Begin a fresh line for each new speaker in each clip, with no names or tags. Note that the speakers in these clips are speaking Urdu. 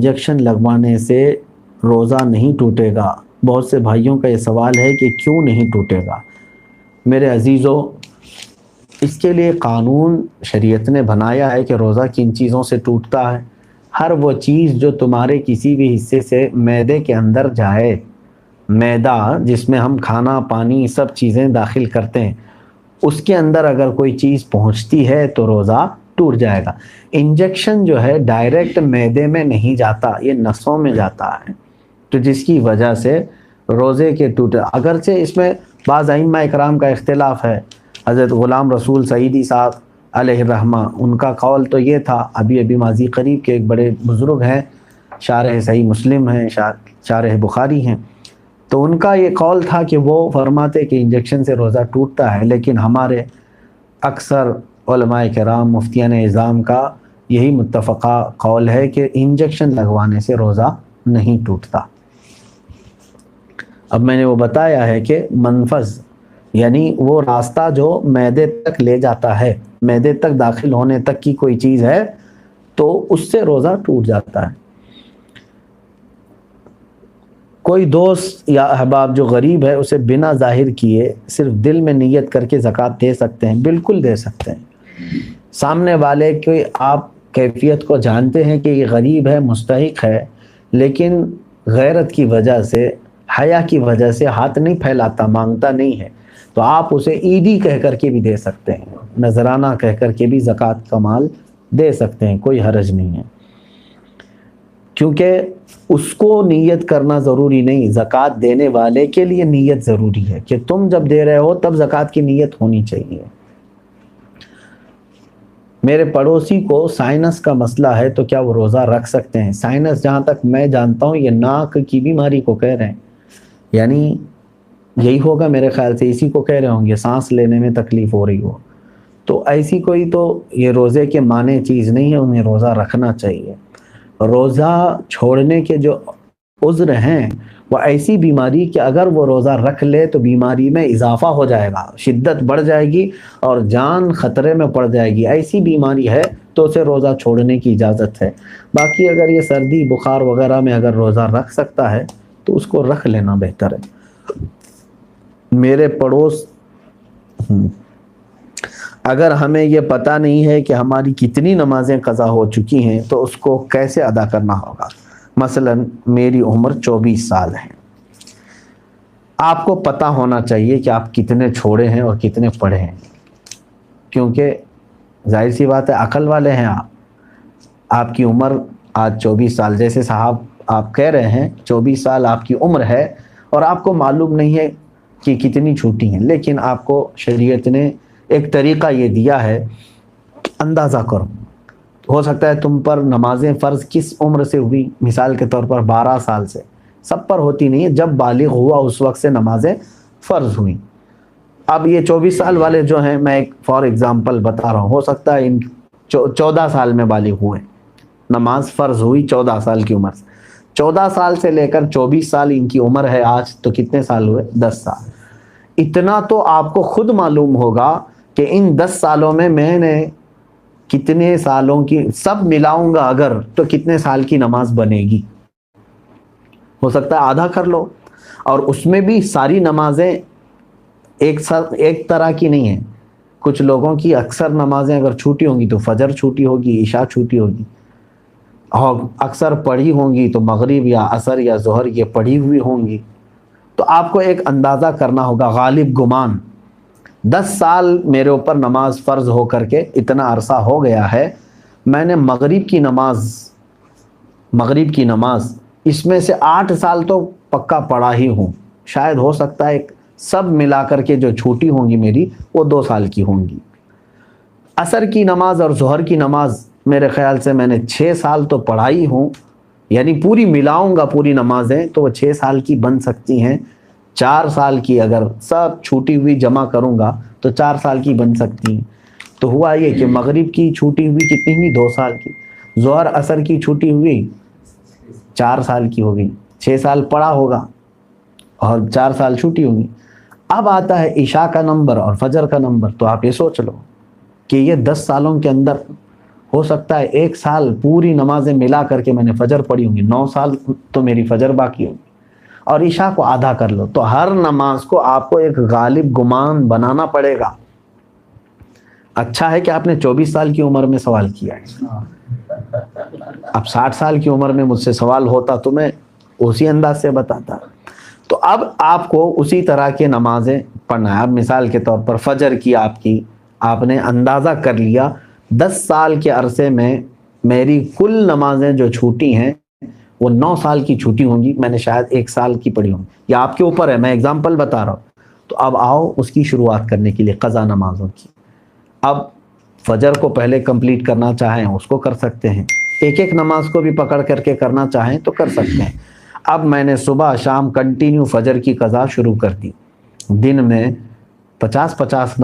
انجیکشن لگوانے سے روزہ نہیں ٹوٹے گا؟ بہت سے بھائیوں کا یہ سوال ہے کہ کیوں نہیں ٹوٹے گا؟ میرے عزیزو، اس کے لیے قانون شریعت نے بنایا ہے کہ روزہ کن چیزوں سے ٹوٹتا ہے۔ ہر وہ چیز جو تمہارے کسی بھی حصے سے معدے کے اندر جائے، معدہ جس میں ہم کھانا پانی سب چیزیں داخل کرتے ہیں، اس کے اندر اگر کوئی چیز پہنچتی ہے تو روزہ ٹوٹ جائے گا۔ انجیکشن جو ہے ڈائریکٹ معدے میں نہیں جاتا، یہ نسوں میں جاتا ہے، تو جس کی وجہ سے روزے کے ٹوٹے۔ اگرچہ اس میں بعض ائمہ اکرام کا اختلاف ہے۔ حضرت غلام رسول سعیدی صاحب علیہ الرحمہ، ان کا قول تو یہ تھا، ابھی ماضی قریب کے ایک بڑے بزرگ ہیں، شارح صحیح مسلم ہیں، شارح بخاری ہیں، تو ان کا یہ قول تھا کہ وہ فرماتے کہ انجیکشن سے روزہ ٹوٹتا ہے، لیکن ہمارے اکثر علماء کرام مفتیان اعظام کا یہی متفقہ قول ہے کہ انجیکشن لگوانے سے روزہ نہیں ٹوٹتا۔ اب میں نے وہ بتایا ہے کہ منفذ یعنی وہ راستہ جو معدے تک لے جاتا ہے، معدے تک داخل ہونے تک کی کوئی چیز ہے تو اس سے روزہ ٹوٹ جاتا ہے۔ کوئی دوست یا احباب جو غریب ہے اسے بنا ظاہر کیے صرف دل میں نیت کر کے زکوٰۃ دے سکتے ہیں؟ بالکل دے سکتے ہیں۔ سامنے والے کی آپ کیفیت کو جانتے ہیں کہ یہ غریب ہے، مستحق ہے، لیکن غیرت کی وجہ سے، حیا کی وجہ سے ہاتھ نہیں پھیلاتا، مانگتا نہیں ہے، تو آپ اسے عیدی کہہ کر کے بھی دے سکتے ہیں، نذرانہ کہہ کر کے بھی زکوٰۃ کا مال دے سکتے ہیں، کوئی حرج نہیں ہے، کیونکہ اس کو نیت کرنا ضروری نہیں، زکوٰۃ دینے والے کے لیے نیت ضروری ہے کہ تم جب دے رہے ہو تب زکوٰۃ کی نیت ہونی چاہیے۔ میرے پڑوسی کو سائنس کا مسئلہ ہے تو کیا وہ روزہ رکھ سکتے ہیں؟ سائنس جہاں تک میں جانتا ہوں یہ ناک کی بیماری کو کہہ رہے ہیں، یعنی یہی ہوگا میرے خیال سے، اسی کو کہہ رہے ہوں گے، سانس لینے میں تکلیف ہو رہی ہو، تو ایسی کوئی تو یہ روزے کے معنی چیز نہیں ہے، انہیں روزہ رکھنا چاہیے۔ روزہ چھوڑنے کے جو عذر ہیں وہ ایسی بیماری کہ اگر وہ روزہ رکھ لے تو بیماری میں اضافہ ہو جائے گا، شدت بڑھ جائے گی اور جان خطرے میں پڑ جائے گی، ایسی بیماری ہے تو اسے روزہ چھوڑنے کی اجازت ہے۔ باقی اگر یہ سردی بخار وغیرہ میں اگر روزہ رکھ سکتا ہے تو اس کو رکھ لینا بہتر ہے۔ میرے پڑوس اگر ہمیں یہ پتہ نہیں ہے کہ ہماری کتنی نمازیں قضا ہو چکی ہیں تو اس کو کیسے ادا کرنا ہوگا؟ مثلا میری عمر 24 سال ہے، آپ کو پتہ ہونا چاہیے کہ آپ کتنے چھوڑے ہیں اور کتنے پڑھے ہیں، کیونکہ ظاہر سی بات ہے عقل والے ہیں آپ کی عمر آج 24 سال، جیسے صاحب آپ کہہ رہے ہیں 24 سال آپ کی عمر ہے اور آپ کو معلوم نہیں ہے کہ کتنی چھوٹی ہیں، لیکن آپ کو شریعت نے ایک طریقہ یہ دیا ہے، اندازہ کرو، ہو سکتا ہے تم پر نمازیں فرض کس عمر سے ہوئی، مثال کے طور پر 12 سال سے، سب پر ہوتی نہیں ہے، جب بالغ ہوا اس وقت سے نمازیں فرض ہوئیں۔ اب یہ 24 سال والے جو ہیں، میں ایک فار ایگزامپل بتا رہا ہوں، ہو سکتا ہے ان 14 سال میں بالغ ہوئے، نماز فرض ہوئی 14 سال کی عمر سے، 14 سال سے لے کر 24 سال ان کی عمر ہے آج، تو کتنے سال ہوئے؟ 10 سال۔ اتنا تو آپ کو خود معلوم ہوگا کہ ان 10 سالوں میں میں نے کتنے سالوں کی، سب ملاؤں گا اگر تو کتنے سال کی نماز بنے گی، ہو سکتا ہے آدھا کر لو، اور اس میں بھی ساری نمازیں ایک طرح کی نہیں ہیں، کچھ لوگوں کی اکثر نمازیں اگر چھوٹی ہوں گی تو فجر چھوٹی ہوگی، عشاء چھوٹی ہوگی، اور اکثر پڑھی ہوں گی تو مغرب یا عصر یا ظہر یہ پڑھی ہوئی ہوں گی، تو آپ کو ایک اندازہ کرنا ہوگا غالب گمان 10 سال میرے اوپر نماز فرض ہو کر کے اتنا عرصہ ہو گیا ہے، میں نے مغرب کی نماز اس میں سے 8 سال تو پکا پڑھا ہی ہوں، شاید ہو سکتا ہے سب ملا کر کے جو چھوٹی ہوں گی میری وہ 2 سال کی ہوں گی۔ عصر کی نماز اور ظہر کی نماز میرے خیال سے میں نے 6 سال تو پڑھائی ہوں، یعنی پوری ملاؤں گا پوری نمازیں تو وہ 6 سال کی بن سکتی ہیں، 4 سال کی اگر سب چھوٹی ہوئی جمع کروں گا تو 4 سال کی بن سکتی ہیں۔ تو ہوا یہ کہ مغرب کی چھوٹی ہوئی کتنی ہوئی؟ 2 سال کی، ظہر عصر کی چھوٹی ہوئی 4 سال کی ہو گئی، 6 سال پڑھا ہوگا اور 4 سال چھوٹی ہوگی۔ اب آتا ہے عشاء کا نمبر اور فجر کا نمبر، تو آپ یہ سوچ لو کہ یہ 10 سالوں کے اندر ہو سکتا ہے 1 سال پوری نمازیں ملا کر کے میں نے فجر پڑھی ہوں گی، 9 سال تو میری فجر باقی ہوگی، اور عشاء کو آدھا کر لو، تو ہر نماز کو آپ کو ایک غالب گمان بنانا پڑے گا۔ اچھا ہے کہ آپ نے 24 سال کی عمر میں سوال کیا ہے، اب 60 سال کی عمر میں مجھ سے سوال ہوتا تو میں اسی انداز سے بتاتا۔ تو اب آپ کو اسی طرح کے نمازیں پڑھنا ہے۔ اب مثال کے طور پر فجر کی آپ نے اندازہ کر لیا 10 سال کے عرصے میں میری کل نمازیں جو چھوٹی ہیں وہ 9 سال کی چھوٹی ہوں گی، میں نے شاید 1 سال کی پڑھی ہوں، یا آپ کے اوپر ہے، میں اگزامپل بتا رہا ہوں۔ تو اب آؤ اس کی شروعات کرنے کے لیے قضا نمازوں کی۔ اب فجر کو پہلے کمپلیٹ کرنا چاہیں اس کو کر سکتے ہیں، ایک ایک نماز کو بھی پکڑ کر کے کرنا چاہیں تو کر سکتے ہیں۔ اب میں نے صبح شام کنٹینیو فجر کی قضا شروع کر دی، دن میں 50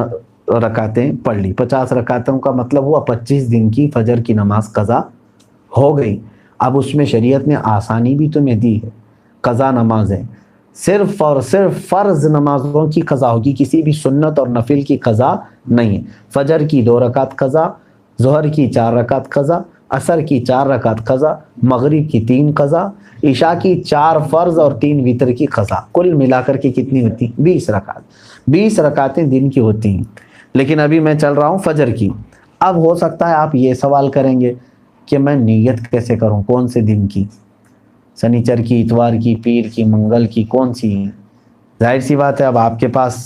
رکعتیں پڑھ لی، 50 رکعتوں کا مطلب ہوا 25 دن کی فجر کی نماز قضا ہو گئی۔ اب اس میں شریعت نے آسانی بھی تمہیں دی ہے، قضا نمازیں صرف اور صرف فرض نمازوں کی قضا ہوگی، کسی بھی سنت اور نفل کی قضا نہیں ہے۔ فجر کی 2 رکعت قضا، ظہر کی 4 رکعت قضا، عصر کی 4 رکعت قضا، مغرب کی 3 قضا، عشاء کی 4 فرض اور 3 وتر کی قضا، کل ملا کر کے کتنی ہوتی؟ 20 رکعت۔ 20 رکعتیں دن کی ہوتی ہیں، لیکن ابھی میں چل رہا ہوں فجر کی۔ اب ہو سکتا ہے آپ یہ سوال کریں گے کہ میں نیت کیسے کروں، کون سے دن کی، سنیچر کی، اتوار کی، پیر کی، منگل کی، کون سی؟ ظاہر سی بات ہے اب آپ کے پاس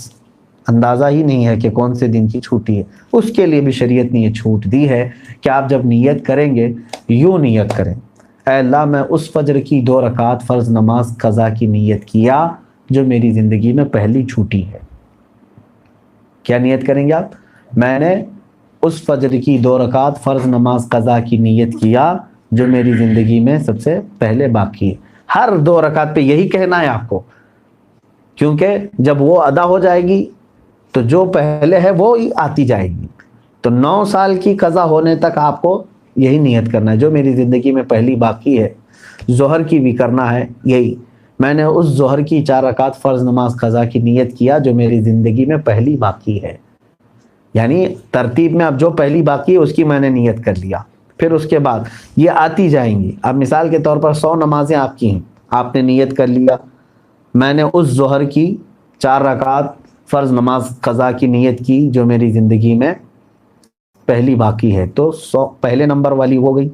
اندازہ ہی نہیں ہے کہ کون سے دن کی چھوٹی ہے۔ اس کے لیے بھی شریعت نے یہ چھوٹ دی ہے کہ آپ جب نیت کریں گے یوں نیت کریں، اے اللہ میں اس فجر کی 2 رکعت فرض نماز قضا کی نیت کیا جو میری زندگی میں پہلی چھوٹی ہے۔ کیا نیت کریں گے آپ؟ میں نے اس فجر کی 2 رکعت فرض نماز قضا کی نیت کیا جو میری زندگی میں سب سے پہلے باقی ہے۔ ہر 2 رکعت پہ یہی کہنا ہے آپ کو، کیونکہ جب وہ ادا ہو جائے گی تو جو پہلے ہے وہ ہی آتی جائے گی۔ تو 9 سال کی قضا ہونے تک آپ کو یہی نیت کرنا ہے جو میری زندگی میں پہلی باقی ہے۔ ظہر کی بھی کرنا ہے یہی، میں نے اس ظہر کی 4 رکعت فرض نماز قضا کی نیت کیا جو میری زندگی میں پہلی باقی ہے، یعنی ترتیب میں اب جو پہلی باقی ہے اس کی میں نے نیت کر لیا، پھر اس کے بعد یہ آتی جائیں گی۔ اب مثال کے طور پر 100 نمازیں آپ کی ہیں، آپ نے نیت کر لیا میں نے اس ظہر کی 4 رکعت فرض نماز قضا کی نیت کی جو میری زندگی میں پہلی باقی ہے، تو 100 پہلے نمبر والی ہو گئی،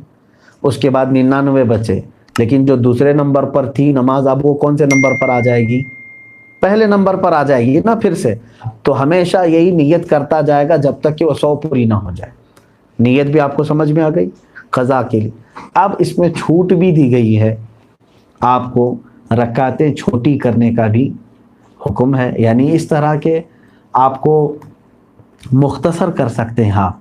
اس کے بعد 99 بچے، لیکن جو دوسرے نمبر پر تھی نماز اب وہ کون سے نمبر پر آ جائے گی؟ پہلے نمبر پر آ جائے گی نا پھر سے۔ تو ہمیشہ یہی نیت کرتا جائے گا جب تک کہ وہ 100 پوری نہ ہو جائے۔ نیت بھی آپ کو سمجھ میں آ گئی قضا کے لیے۔ اب اس میں چھوٹ بھی دی گئی ہے، آپ کو رکعتیں چھوٹی کرنے کا بھی حکم ہے، یعنی اس طرح کے آپ کو مختصر کر سکتے ہیں آپ۔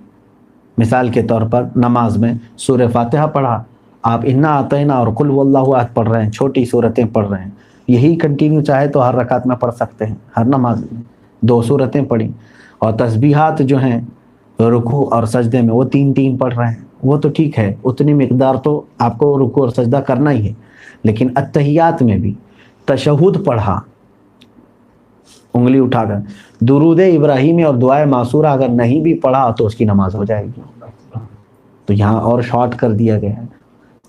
مثال کے طور پر نماز میں سورہ فاتحہ پڑھا، آپ انا اعطینا اور قل هو اللہ احد پڑھ رہے ہیں، چھوٹی صورتیں پڑھ رہے ہیں، یہی کنٹینیو چاہے تو ہر رکعت میں پڑھ سکتے ہیں، ہر نماز میں 2 صورتیں پڑھی، اور تسبیحات جو ہیں رکوع اور سجدے میں وہ 3 پڑھ رہے ہیں، وہ تو ٹھیک ہے، اتنی مقدار تو آپ کو رکوع اور سجدہ کرنا ہی ہے۔ لیکن اتحیات میں بھی تشہد پڑھا انگلی اٹھا کر، درود ابراہیمی اور دعائے معصورہ اگر نہیں بھی پڑھا تو اس کی نماز ہو جائے گی۔ تو یہاں اور شارٹ کر دیا گیا ہے۔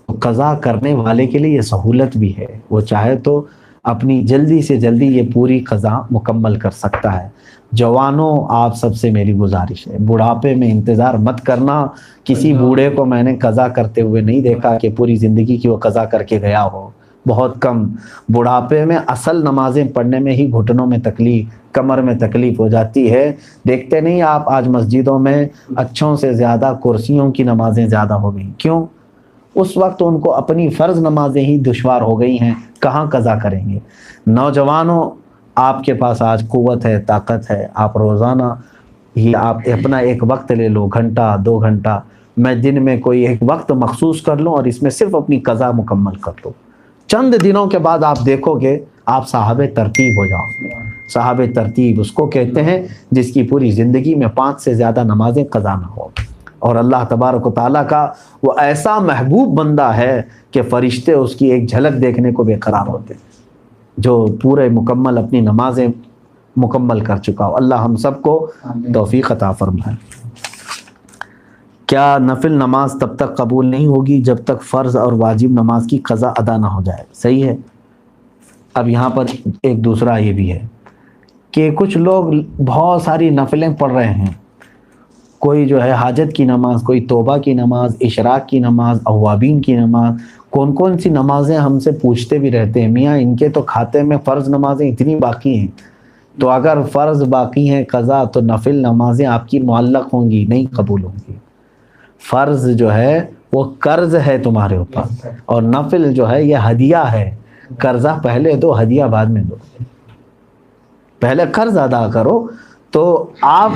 تو قضا کرنے والے کے لیے یہ سہولت بھی ہے، وہ چاہے تو اپنی جلدی سے جلدی یہ پوری قضا مکمل کر سکتا ہے۔ جوانوں آپ سب سے میری گزارش ہے، بڑھاپے میں انتظار مت کرنا۔ کسی بوڑھے کو میں نے قضا کرتے ہوئے نہیں دیکھا کہ پوری زندگی کی وہ قضا کر کے گیا ہو، بہت کم۔ بڑھاپے میں اصل نمازیں پڑھنے میں ہی گھٹنوں میں تکلیف، کمر میں تکلیف ہو جاتی ہے۔ دیکھتے نہیں آپ آج مسجدوں میں اچھوں سے زیادہ کرسیوں کی نمازیں زیادہ ہو گئی، کیوں؟ اس وقت ان کو اپنی فرض نمازیں ہی دشوار ہو گئی ہیں، کہاں قضا کریں گے۔ نوجوانوں آپ کے پاس آج قوت ہے، طاقت ہے، آپ روزانہ ہی آپ اپنا ایک وقت لے لو، گھنٹہ 2 گھنٹہ، میں دن میں کوئی ایک وقت مخصوص کر لوں اور اس میں صرف اپنی قضا مکمل کر لوں۔ چند دنوں کے بعد آپ دیکھو گے آپ صاحب ترتیب ہو جاؤ گے۔ صاحب ترتیب اس کو کہتے ہیں جس کی پوری زندگی میں 5 سے زیادہ نمازیں قضا نہ ہو، اور اللہ تبارک و تعالیٰ کا وہ ایسا محبوب بندہ ہے کہ فرشتے اس کی ایک جھلک دیکھنے کو بے قرار ہوتے ہیں، جو پورے مکمل اپنی نمازیں مکمل کر چکا ہو۔ اللہ ہم سب کو توفیق عطا فرمائے۔ کیا نفل نماز تب تک قبول نہیں ہوگی جب تک فرض اور واجب نماز کی قضا ادا نہ ہو جائے؟ صحیح ہے۔ اب یہاں پر ایک دوسرا یہ بھی ہے کہ کچھ لوگ بہت ساری نفلیں پڑھ رہے ہیں، کوئی جو ہے حاجت کی نماز، کوئی توبہ کی نماز، اشراق کی نماز، اوابین کی نماز، کون کون سی نمازیں ہم سے پوچھتے بھی رہتے ہیں، میاں ان کے تو کھاتے میں فرض نمازیں اتنی باقی ہیں، تو اگر فرض باقی ہیں قضا تو نفل نمازیں آپ کی معلق ہوں گی، نہیں قبول ہوں گی۔ فرض جو ہے وہ قرض ہے تمہارے اوپر، اور نفل جو ہے یہ ہدیہ ہے، قرضہ پہلے دو ہدیہ بعد میں دو، پہلے قرض ادا کرو۔ تو آپ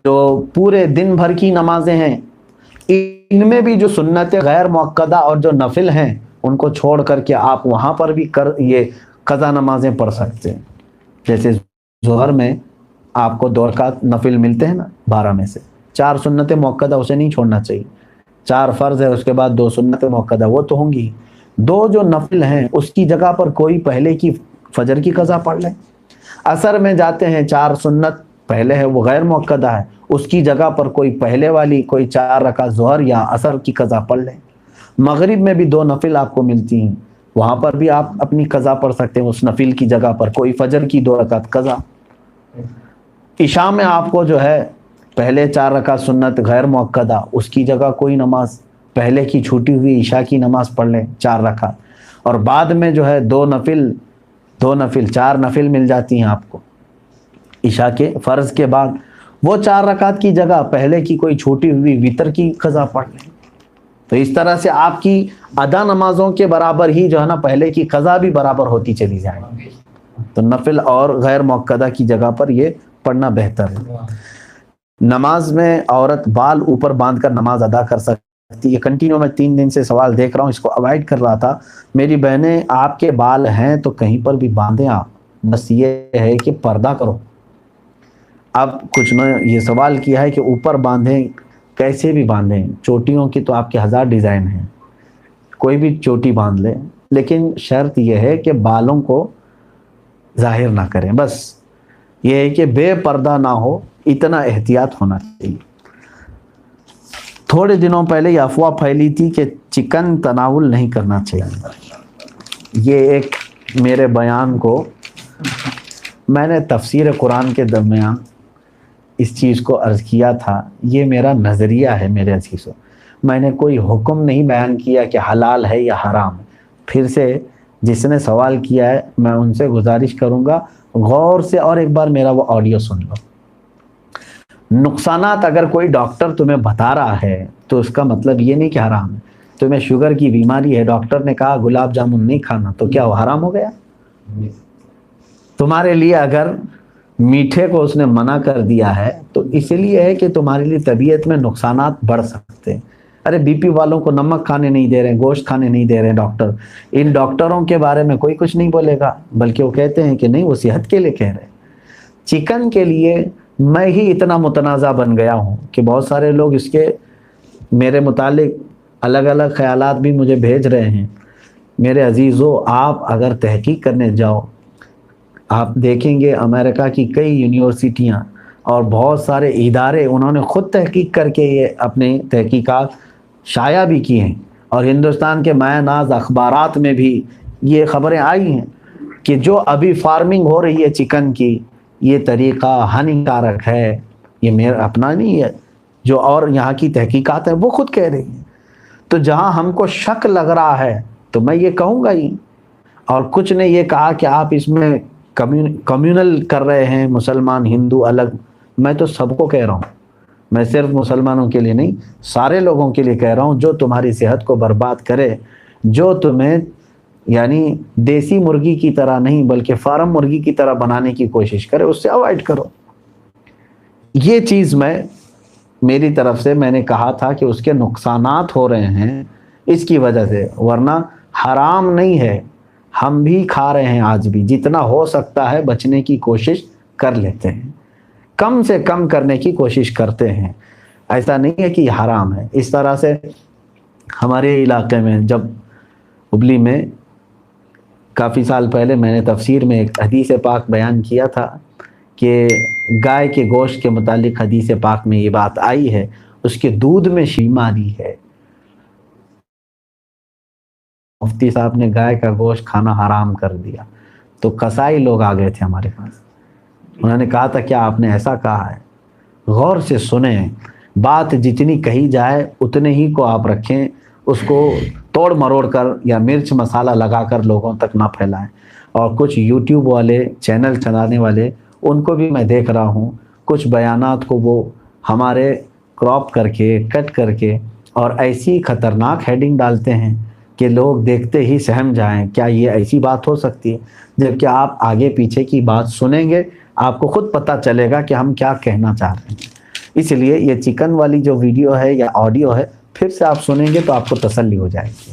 جو پورے دن بھر کی نمازیں ہیں ان میں بھی جو سنت غیر مؤکدہ اور جو نفل ہیں ان کو چھوڑ کر کے آپ وہاں پر بھی یہ قضا نمازیں پڑھ سکتے ہیں۔ جیسے ظہر میں آپ کو 2 رکعت نفل ملتے ہیں نا 12 میں سے، 4 سنت مؤکدہ اسے نہیں چھوڑنا چاہیے، 4 فرض ہے اس کے بعد 2 سنت مؤکدہ وہ تو ہوں گی، 2 جو نفل ہیں اس کی جگہ پر کوئی پہلے کی فجر کی قضا پڑھ لیں۔ عصر میں جاتے ہیں 4 سنت پہلے ہے وہ غیر مؤکدہ ہے، اس کی جگہ پر کوئی پہلے والی کوئی 4 رکعت ظہر یا عصر کی قضا پڑھ لیں۔ مغرب میں بھی 2 نفل آپ کو ملتی ہیں، وہاں پر بھی آپ اپنی قضا پڑھ سکتے ہیں، اس نفل کی جگہ پر کوئی فجر کی 2 رکعت قضا۔ عشاء میں آپ کو جو ہے پہلے 4 رکعت سنت غیر مؤکدہ، اس کی جگہ کوئی نماز پہلے کی چھوٹی ہوئی عشاء کی نماز پڑھ لیں 4 رکعت، اور بعد میں جو ہے 2 نفل 4 نفل مل جاتی ہیں آپ کو عشاء کے فرض کے بعد، وہ 4 رکعت کی جگہ پہلے کی کوئی چھوٹی ہوئی وتر کی قضا پڑھ لیں۔ تو اس طرح سے آپ کی ادا نمازوں کے برابر ہی جو ہے نا پہلے کی قضا بھی برابر ہوتی چلی جائے گی۔ تو نفل اور غیر مؤکدہ کی جگہ پر یہ پڑھنا بہتر ہے۔ نماز میں عورت بال اوپر باندھ کر نماز ادا کر سکتی ہے؟ کنٹینیو میں 3 دن سے سوال دیکھ رہا ہوں، اس کو اوائڈ کر رہا تھا۔ میری بہنیں آپ کے بال ہیں تو کہیں پر بھی باندھیں آپ، بس یہ ہے کہ پردہ کرو۔ اب کچھ نے یہ سوال کیا ہے کہ اوپر باندھیں، کیسے بھی باندھیں، چوٹیوں کی تو آپ کے 1000 ڈیزائن ہیں، کوئی بھی چوٹی باندھ لیں، لیکن شرط یہ ہے کہ بالوں کو ظاہر نہ کریں، بس یہ ہے کہ بے پردہ نہ ہو، اتنا احتیاط ہونا چاہیے۔ تھوڑے دنوں پہلے یہ افواہ پھیلی تھی کہ چکن تناول نہیں کرنا چاہیے، یہ ایک میرے بیان کو میں نے تفسیر قرآن کے درمیان اس چیز کو عرض کیا تھا، یہ میرا نظریہ ہے میرے عزیزوں، میں نے کوئی حکم نہیں بیان کیا کہ حلال ہے یا حرام۔ پھر سے جس نے سوال کیا ہے میں ان سے گزارش کروں گا غور سے اور ایک بار میرا وہ آڈیو سن لو۔ نقصانات اگر کوئی ڈاکٹر تمہیں بتا رہا ہے تو اس کا مطلب یہ نہیں کہ حرام ہے۔ تمہیں شوگر کی بیماری ہے، ڈاکٹر نے کہا گلاب جامن نہیں کھانا، تو کیا وہ حرام ہو گیا؟ تمہارے لیے اگر میٹھے کو اس نے منع کر دیا ہے تو اس لیے ہے کہ تمہارے لیے طبیعت میں نقصانات بڑھ سکتے ہیں۔ ارے بی پی والوں کو نمک کھانے نہیں دے رہے ہیں، گوشت کھانے نہیں دے رہے ہیں ڈاکٹر، ان ڈاکٹروں کے بارے میں کوئی کچھ نہیں بولے گا، بلکہ وہ کہتے ہیں کہ نہیں وہ صحت کے لیے کہہ رہے ہیں۔ چکن کے لیے میں ہی اتنا متنازع بن گیا ہوں کہ بہت سارے لوگ اس کے میرے متعلق الگ الگ خیالات بھی مجھے بھیج رہے ہیں۔ میرے عزیزو، آپ اگر تحقیق کرنے جاؤ، آپ دیکھیں گے امریکہ کی کئی یونیورسٹیاں اور بہت سارے ادارے انہوں نے خود تحقیق کر کے یہ اپنے تحقیقات شائع بھی کی ہیں، اور ہندوستان کے مایہ ناز اخبارات میں بھی یہ خبریں آئی ہیں کہ جو ابھی فارمنگ ہو رہی ہے چکن کی، یہ طریقہ ہانیکارک ہے۔ یہ میرا اپنا نہیں ہے، جو اور یہاں کی تحقیقات ہیں وہ خود کہہ رہی ہیں۔ تو جہاں ہم کو شک لگ رہا ہے تو میں یہ کہوں گا ہی۔ اور کچھ نے یہ کہا کہ آپ اس میں کمیونل کر رہے ہیں، مسلمان ہندو الگ۔ میں تو سب کو کہہ رہا ہوں، میں صرف مسلمانوں کے لیے نہیں، سارے لوگوں کے لیے کہہ رہا ہوں، جو تمہاری صحت کو برباد کرے، جو تمہیں یعنی دیسی مرغی کی طرح نہیں بلکہ فارم مرغی کی طرح بنانے کی کوشش کرے، اس سے اوائڈ کرو۔ یہ چیز میری طرف سے میں نے کہا تھا کہ اس کے نقصانات ہو رہے ہیں اس کی وجہ سے، ورنہ حرام نہیں ہے، ہم بھی کھا رہے ہیں آج بھی، جتنا ہو سکتا ہے بچنے کی کوشش کر لیتے ہیں، کم سے کم کرنے کی کوشش کرتے ہیں، ایسا نہیں ہے کہ یہ حرام ہے۔ اس طرح سے ہمارے علاقے میں جب ہبلی میں کافی سال پہلے میں نے تفسیر میں ایک حدیث پاک بیان کیا تھا کہ گائے کے گوشت کے متعلق حدیث پاک میں یہ بات آئی ہے، اس کے دودھ میں بیماری ہے۔ مفتی صاحب نے گائے کا گوشت کھانا حرام کر دیا، تو قصائی لوگ آ گئے تھے ہمارے پاس، انہوں نے کہا تھا کیا آپ نے ایسا کہا ہے؟ غور سے سنیں، بات جتنی کہی جائے اتنے ہی کو آپ رکھیں، اس کو توڑ مروڑ کر یا مرچ مسالہ لگا کر لوگوں تک نہ پھیلائیں۔ اور کچھ یوٹیوب والے چینل چلانے والے، ان کو بھی میں دیکھ رہا ہوں، کچھ بیانات کو وہ ہمارے کراپ کر کے کٹ کر کے اور ایسی خطرناک ہیڈنگ ڈالتے ہیں کہ لوگ دیکھتے ہی سہم جائیں، کیا یہ ایسی بات ہو سکتی ہے؟ جبکہ آپ آگے پیچھے کی بات سنیں گے آپ کو خود پتہ چلے گا کہ ہم کیا کہنا چاہ رہے ہیں۔ اس لیے یہ چکن والی جو ویڈیو ہے یا آڈیو ہے پھر سے آپ سنیں گے تو آپ کو تسلی ہو جائے گی۔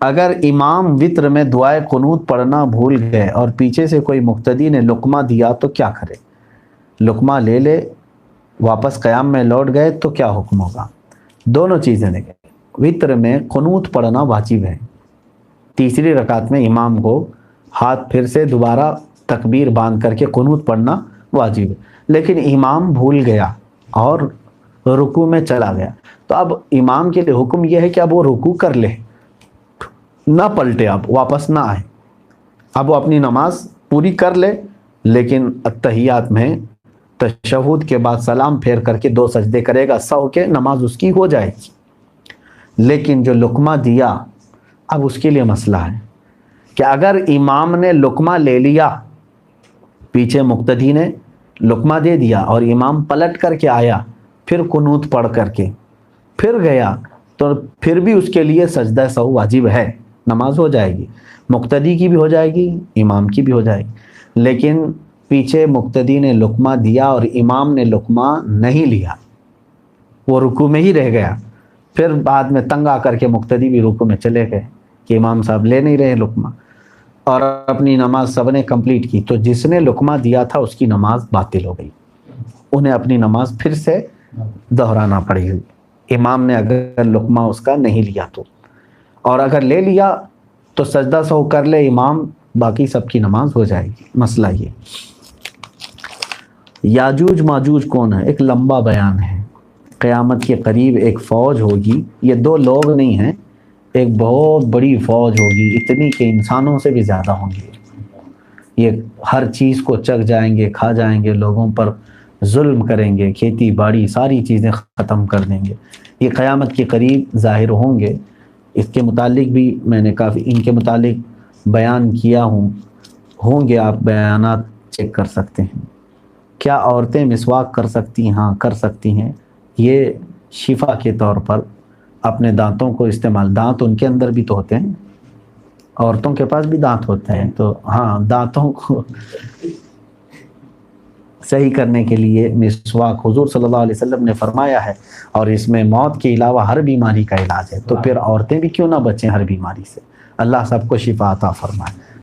اگر امام وتر میں دعائے قنوت پڑھنا بھول گئے اور پیچھے سے کوئی مقتدی نے لقمہ دیا تو کیا کرے؟ لقمہ لے لے، واپس قیام میں لوٹ گئے تو کیا حکم ہوگا؟ دونوں چیزیں دیکھیں، وتر میں قنوت پڑھنا واجب ہے، تیسری رکعت میں امام کو ہاتھ پھر سے دوبارہ تکبیر باندھ کر کے قنوت پڑھنا واجب ہے، لیکن امام بھول گیا اور رکوع میں چلا گیا تو اب امام کے لیے حکم یہ ہے کہ اب وہ رکوع کر لے، نہ پلٹے، اب واپس نہ آئے، اب وہ اپنی نماز پوری کر لے، لیکن اتحیات میں تشہد کے بعد سلام پھیر کر کے 2 سجدے کرے گا، سہو کے نماز اس کی ہو جائے گی۔ لیکن جو لقمہ دیا، اب اس کے لیے مسئلہ ہے کہ اگر امام نے لقمہ لے لیا، پیچھے مقتدی نے لقمہ دے دیا اور امام پلٹ کر کے آیا، پھر قنوت پڑھ کر کے پھر گیا، تو پھر بھی اس کے لیے سجدہ سہو واجب ہے، نماز ہو جائے گی، مقتدی کی بھی ہو جائے گی، امام کی بھی ہو جائے گی۔ لیکن پیچھے مقتدی نے لقمہ دیا اور امام نے لقمہ نہیں لیا، وہ رکوع میں ہی رہ گیا، پھر بعد میں تنگ آ کر کے مقتدی بھی رکوع میں چلے گئے کہ امام صاحب لے نہیں رہے لقمہ، اور اپنی نماز سب نے کمپلیٹ کی، تو جس نے لقمہ دیا تھا اس کی نماز باطل ہو گئی، انہیں اپنی نماز پھر سے دہرانا پڑے گی، امام نے اگر لقمہ اس کا نہیں لیا تو، اور اگر لے لیا تو سجدہ سہو کر لے امام، باقی سب کی نماز ہو جائے گی۔ مسئلہ یہ یاجوج ماجوج کون ہے؟ ایک لمبا بیان ہے، قیامت کے قریب ایک فوج ہوگی، یہ 2 لوگ نہیں ہیں، ایک بہت بڑی فوج ہوگی، اتنی کہ انسانوں سے بھی زیادہ ہوں گے، یہ ہر چیز کو چکھ جائیں گے، کھا جائیں گے، لوگوں پر ظلم کریں گے، کھیتی باڑی ساری چیزیں ختم کر دیں گے، یہ قیامت کے قریب ظاہر ہوں گے۔ اس کے متعلق بھی میں نے کافی ان کے متعلق بیان کیا ہوں گے، آپ بیانات چیک کر سکتے ہیں۔ کیا عورتیں مسواک کر سکتی ہیں؟ ہاں کر سکتی ہیں، یہ شفا کے طور پر اپنے دانتوں کو استعمال، دانت ان کے اندر بھی تو ہوتے ہیں، عورتوں کے پاس بھی دانت ہوتے ہیں، تو ہاں دانتوں کو صحیح کرنے کے لیے مسواک حضور صلی اللہ علیہ وسلم نے فرمایا ہے، اور اس میں موت کے علاوہ ہر بیماری کا علاج ہے، تو پھر عورتیں بھی کیوں نہ بچیں ہر بیماری سے، اللہ سب کو شفا عطا فرمائے۔